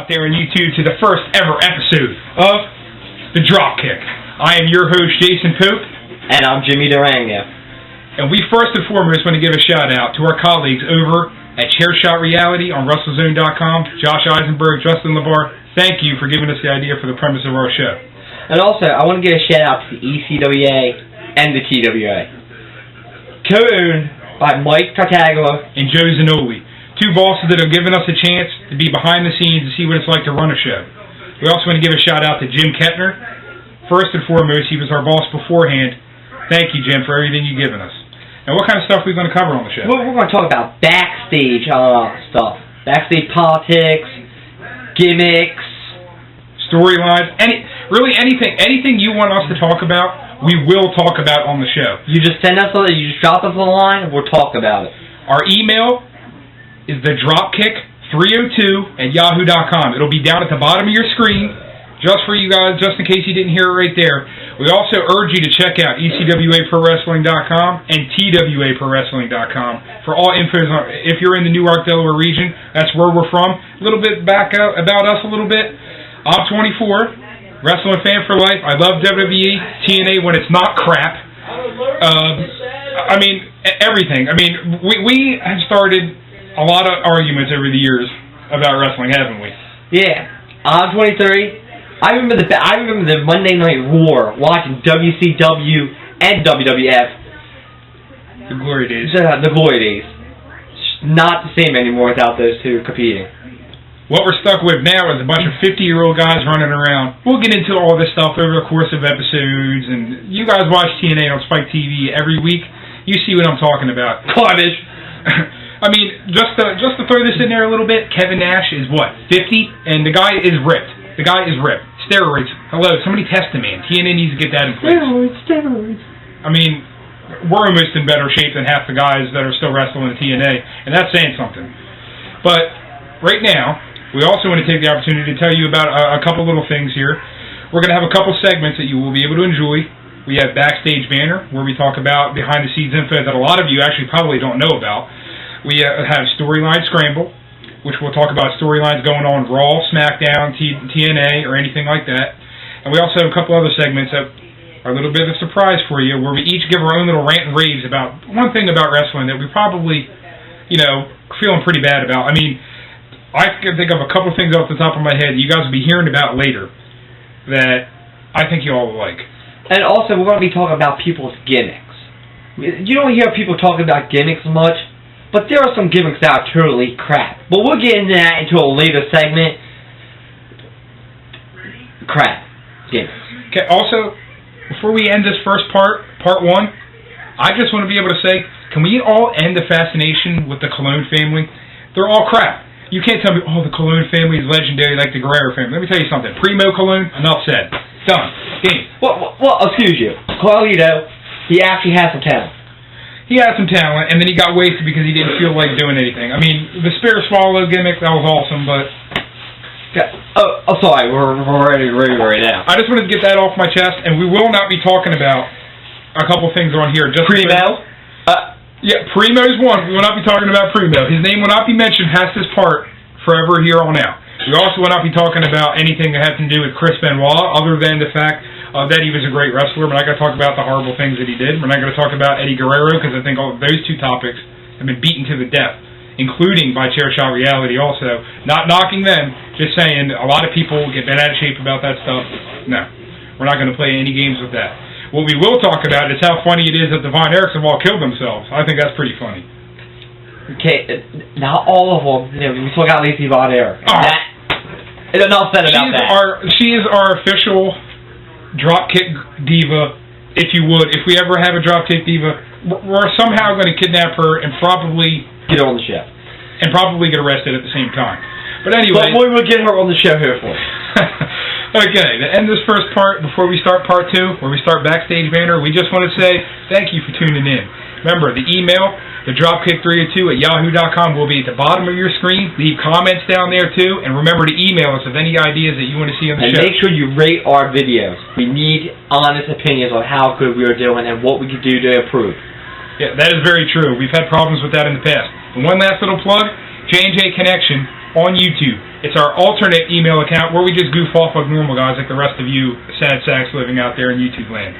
There on YouTube to the first ever episode of the Dropkick. I am your host, Jason Pope. And I'm Jimmy Durango. And we first and foremost want to give a shout out to our colleagues over at Chairshot Reality on WrestleZone.com, Josh Eisenberg, Justin LeVar. Thank you for giving us the idea for the premise of our show. And also, I want to give a shout out to the ECWA and the TWA. Co-owned by Mike Tartaglia and Joe Zanoli. Two bosses that have given us a chance to be behind the scenes and see what it's like to run a show. We also want to give a shout out to Jim Kettner. First and foremost, he was our boss beforehand. Thank you, Jim, for everything you've given us. Now, what kind of stuff are we going to cover on the show? We're going to talk about backstage stuff. Backstage politics, gimmicks, storylines, anything you want us to talk about, we will talk about on the show. You just send us something, you just drop us a line, and we'll talk about it. Our email is the Dropkick302@yahoo.com. It'll be down at the bottom of your screen, just for you guys, just in case you didn't hear it right there. We also urge you to check out ECWAProWrestling.com and TWAProWrestling.com for all info. If you're in the Newark, Delaware region, that's where we're from. A little bit back about us a little bit. I'm 24, wrestling fan for life. I love WWE, TNA when it's not crap. Everything. We have started a lot of arguments over the years about wrestling, haven't we? Yeah. I'm 23. I remember the Monday Night War, watching WCW and WWF. The glory days. The glory days. It's not the same anymore without those two competing. What we're stuck with now is a bunch of 50-year-old guys running around. We'll get into all this stuff over the course of episodes, and you guys watch TNA on Spike TV every week. You see what I'm talking about. Garbage. Just to throw this in there a little bit, Kevin Nash is, 50? And the guy is ripped. Steroids. Hello, somebody test the man. TNA needs to get that in place. Steroids. We're almost in better shape than half the guys that are still wrestling in TNA, and that's saying something. But right now, we also want to take the opportunity to tell you about a couple little things here. We're going to have a couple segments that you will be able to enjoy. We have Backstage Banner, where we talk about behind-the-scenes info that a lot of you actually probably don't know about. We have Storyline Scramble, which we'll talk about storylines going on Raw, SmackDown, TNA, or anything like that. And we also have a couple other segments that are a little bit of a surprise for you, where we each give our own little rant and raves about one thing about wrestling that we probably, feeling pretty bad about. I can think of a couple things off the top of my head you guys will be hearing about later that I think you all will like. And also, we're going to be talking about people's gimmicks. You don't hear people talking about gimmicks much, but there are some gimmicks that are totally crap. But we'll get into that into a later segment. Crap. Gimmicks. Okay, also, before we end this first part one, I just want to be able to say, can we all end the fascination with the Colon family? They're all crap. You can't tell me, the Colon family is legendary like the Guerrero family. Let me tell you something. Primo Colon, enough said. Done. Game. Well, excuse you. Carlito, he actually has some talent. He had some talent, and then he got wasted because he didn't feel like doing anything. The Spear Swallow gimmick, that was awesome, but... Oh, sorry, we're ready right now. I just wanted to get that off my chest, and we will not be talking about a couple things on here. Just Primo? Primo's one. We will not be talking about Primo. His name will not be mentioned past this part forever here on out. We also will not be talking about anything that has to do with Chris Benoit, other than the fact that he was a great wrestler. We're not going to talk about the horrible things that he did. We're not going to talk about Eddie Guerrero, because I think all of those two topics have been beaten to the death, including by Chairshot Reality also. Not knocking them, just saying a lot of people get bent out of shape about that stuff. No, we're not going to play any games with that. What we will talk about is how funny it is that the Von Erichs have all killed themselves. I think that's pretty funny. Okay, not all of them. We still got Lacey Von Erich. Enough said about that. She is our official Dropkick diva, if you would. If we ever have a Dropkick diva, we're somehow going to kidnap her and probably get her on the show. And probably get arrested at the same time. But anyway... But we will get her on the show here for you. Okay, to end this first part, before we start part 2, where we start Backstage Banner, we just want to say thank you for tuning in. Remember, the email, the dropkick302@yahoo.com, will be at the bottom of your screen. Leave comments down there, too, and remember to email us with any ideas that you want to see on the show. And make sure you rate our videos. We need honest opinions on how good we are doing and what we can do to improve. Yeah, that is very true. We've had problems with that in the past. And one last little plug, J&J Connection on YouTube. It's our alternate email account where we just goof off like normal guys, like the rest of you sad sacks living out there in YouTube land.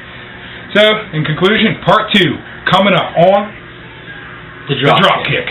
So, in conclusion, part 2 coming up on The Dropkick.